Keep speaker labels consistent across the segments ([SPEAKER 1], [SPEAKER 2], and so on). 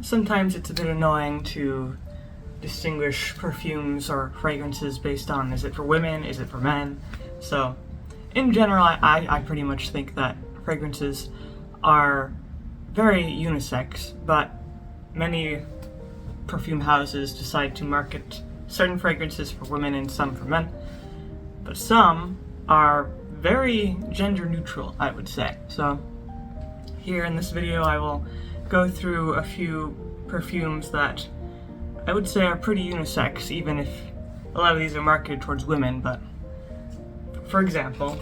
[SPEAKER 1] Sometimes it's a bit annoying to distinguish perfumes or fragrances based on, is it for women, is it for men? So in general, I pretty much think that fragrances are very unisex, but many perfume houses decide to market certain fragrances for women and some for men. But some are very gender neutral, I would say. So here in this video I will go through a few perfumes that I would say are pretty unisex, even if a lot of these are marketed towards women. But for example,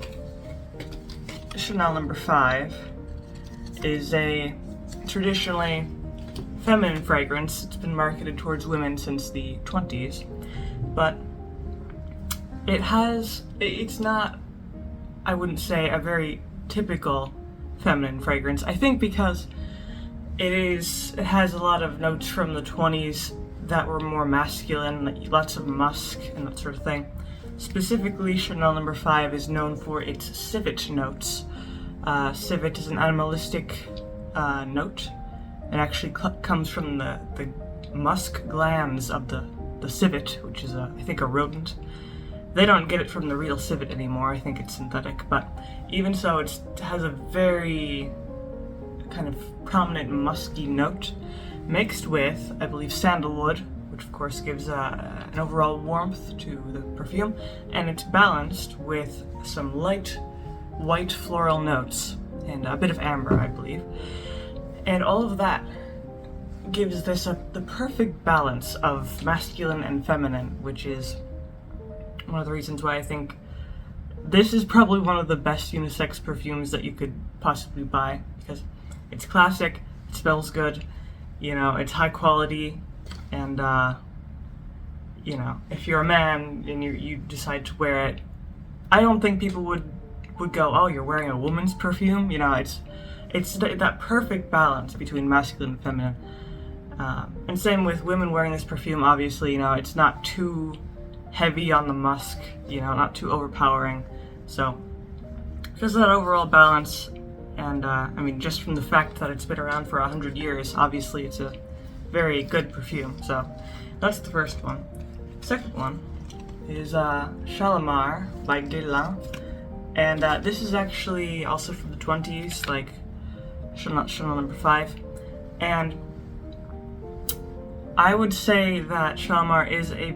[SPEAKER 1] Chanel No. 5 is a traditionally feminine fragrance. It's been marketed towards women since the 20s, but it's not, I wouldn't say, a very typical feminine fragrance. I think because it has a lot of notes from the 20s that were more masculine, like lots of musk and that sort of thing. Specifically, Chanel No. 5 is known for its civet notes. Civet is an animalistic note. It actually comes from the musk glands of the civet, which is, I think, a rodent. They don't get it from the real civet anymore. I think it's synthetic, but even so, it has a very kind of prominent musky note mixed with, I believe, sandalwood, which of course gives an overall warmth to the perfume, and it's balanced with some light white floral notes and a bit of amber, I believe. And all of that gives this the perfect balance of masculine and feminine, which is one of the reasons why I think this is probably one of the best unisex perfumes that you could possibly buy, because it's classic, it smells good, you know, it's high quality, and you know, if you're a man and you decide to wear it, I don't think people would go, oh, you're wearing a woman's perfume. You know, it's that perfect balance between masculine and feminine. And same with women wearing this perfume. Obviously, you know, it's not too heavy on the musk, you know, not too overpowering. So because of that overall balance, and I mean, just from the fact that it's been around for 100 years, obviously it's a very good perfume. So that's the first one. Second one is Shalamar by Delmis, and this is actually also from the 20s, like Chanel No. 5, and I would say that Shalamar is a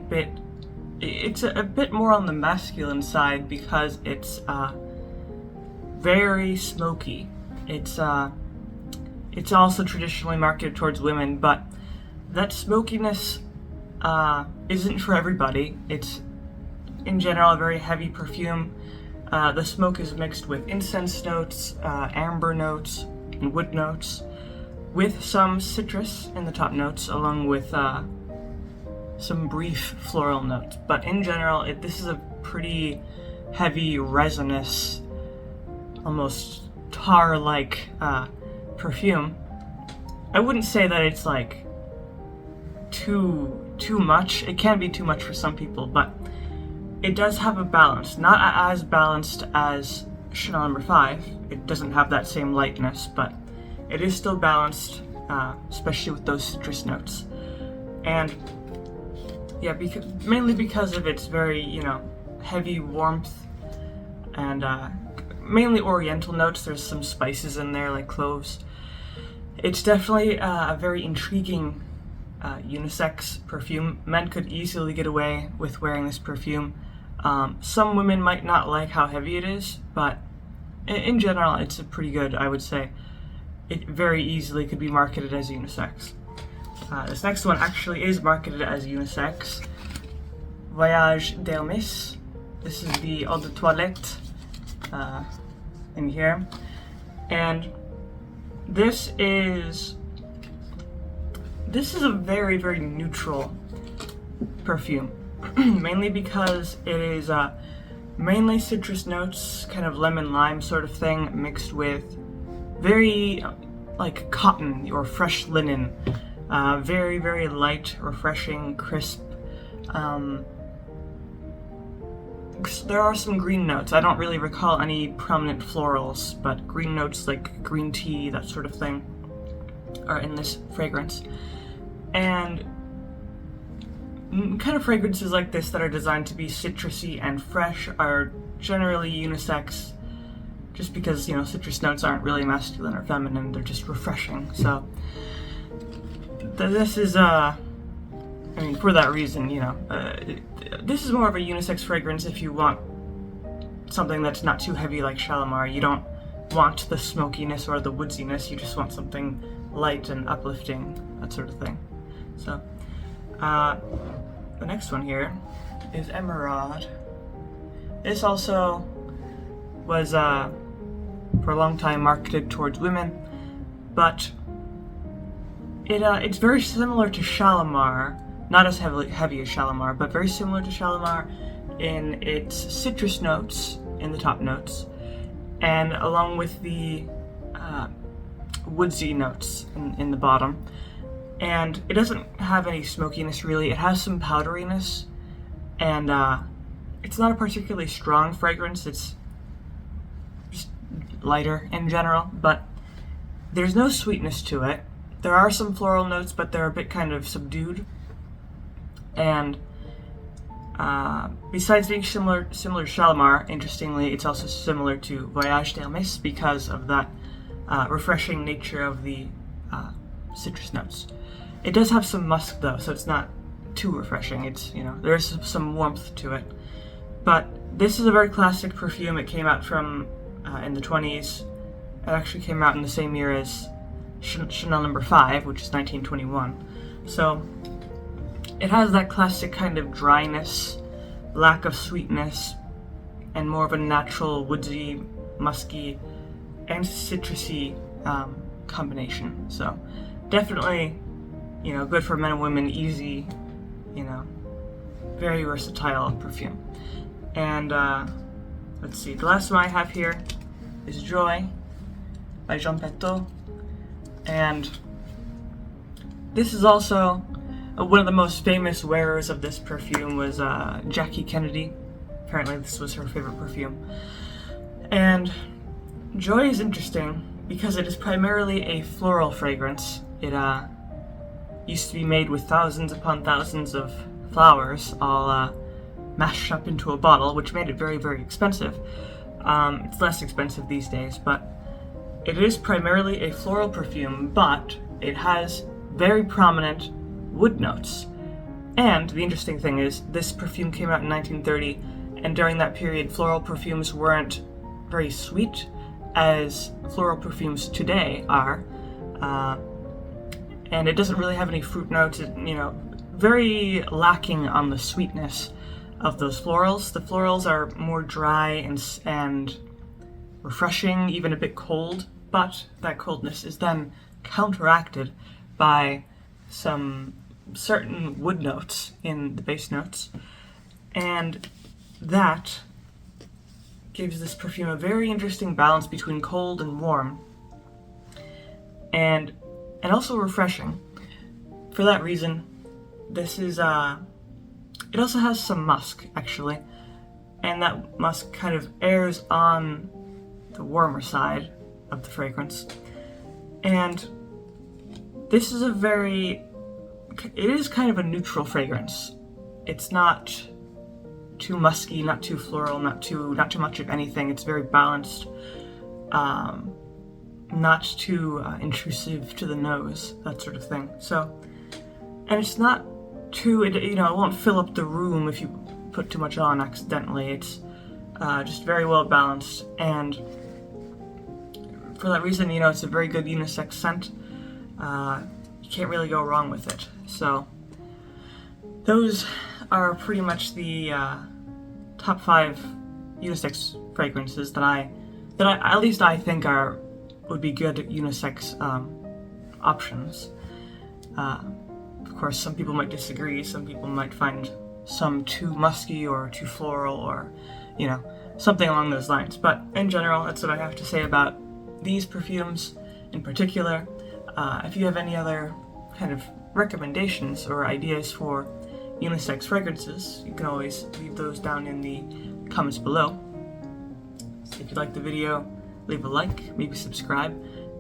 [SPEAKER 1] bit more on the masculine side because it's very smoky. It's also traditionally marketed towards women, but that smokiness isn't for everybody. It's in general a very heavy perfume. The smoke is mixed with incense notes, amber notes, and wood notes, with some citrus in the top notes, along with some brief floral notes. But in general, this is a pretty heavy, resinous, almost tar-like perfume. I wouldn't say that it's like too much. It can be too much for some people, but it does have a balance. Not as balanced as Chanel No. 5. It doesn't have that same lightness, but it is still balanced, especially with those citrus notes. And yeah, mainly because of its very, you know, heavy warmth and mainly oriental notes. There's some spices in there like cloves. It's definitely a very intriguing unisex perfume. Men could easily get away with wearing this perfume. Some women might not like how heavy it is, but in general it's a pretty good, I would say. It very easily could be marketed as unisex. This next one actually is marketed as unisex. Voyage Delmis. This is the eau de toilette in here, and this is a very, very neutral perfume, mainly because it is mainly citrus notes, kind of lemon lime sort of thing, mixed with very like cotton or fresh linen. Very, very light, refreshing, crisp. There are some green notes. I don't really recall any prominent florals, but green notes like green tea, that sort of thing. or in this fragrance. And kind of fragrances like this that are designed to be citrusy and fresh are generally unisex, just because, you know, citrus notes aren't really masculine or feminine, they're just refreshing. So this is, I mean, for that reason, you know, this is more of a unisex fragrance if you want something that's not too heavy like Shalamar. You don't want the smokiness or the woodsiness, you just want something light and uplifting, that sort of thing. So, the next one here is Emerald. This also was, for a long time marketed towards women, but it's very similar to Shalamar, not as heavy as Shalamar, but very similar to Shalamar in its citrus notes in the top notes, and along with the woodsy notes in the bottom. And it doesn't have any smokiness really. It has some powderiness, and it's not a particularly strong fragrance. It's just lighter in general, but there's no sweetness to it. There are some floral notes, but they're a bit kind of subdued. And besides being similar to Shalamar, interestingly, it's also similar to Voyage Delmis because of that refreshing nature of the citrus notes. It does have some musk though, so it's not too refreshing. It's, you know, there's some warmth to it. But this is a very classic perfume. It came out from in the 20s. It actually came out in the same year as Chanel No. 5, which is 1921. So it has that classic kind of dryness, lack of sweetness, and more of a natural woodsy, musky, and citrusy combination. So definitely, you know, good for men and women, easy, you know, very versatile perfume. And let's see, the last one I have here is Joy by Jean Patou. And this is also one of the most famous wearers of this perfume was Jackie Kennedy. Apparently this was her favorite perfume. And Joy is interesting because it is primarily a floral fragrance. It used to be made with thousands upon thousands of flowers all mashed up into a bottle, which made it very, very expensive. It's less expensive these days, but it is primarily a floral perfume, but it has very prominent wood notes. And the interesting thing is, this perfume came out in 1930, and during that period, floral perfumes weren't very sweet as floral perfumes today are. And it doesn't really have any fruit notes, you know, very lacking on the sweetness of those florals. The florals are more dry and refreshing, even a bit cold, but that coldness is then counteracted by some certain wood notes in the base notes, and that gives this perfume a very interesting balance between cold and warm, and also refreshing. For that reason, this is it also has some musk actually, and that musk kind of airs on the warmer side of the fragrance. And this is it is kind of a neutral fragrance. It's not too musky, not too floral, not too much of anything. It's very balanced, not too intrusive to the nose, that sort of thing. So, and it's not too, you know, it won't fill up the room if you put too much on accidentally. It's just very well balanced, and for that reason, you know, it's a very good unisex scent. You can't really go wrong with it. So those are pretty much the top 5 unisex fragrances that I at least I think would be good unisex options. Of course, some people might disagree. Some people might find some too musky or too floral, or, you know, something along those lines. But in general, that's what I have to say about these perfumes in particular. If you have any other kind of recommendations or ideas for unisex fragrances, you can always leave those down in the comments below. So if you like the video, leave a like, maybe subscribe,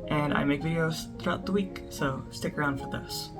[SPEAKER 1] and I make videos throughout the week, so stick around for those.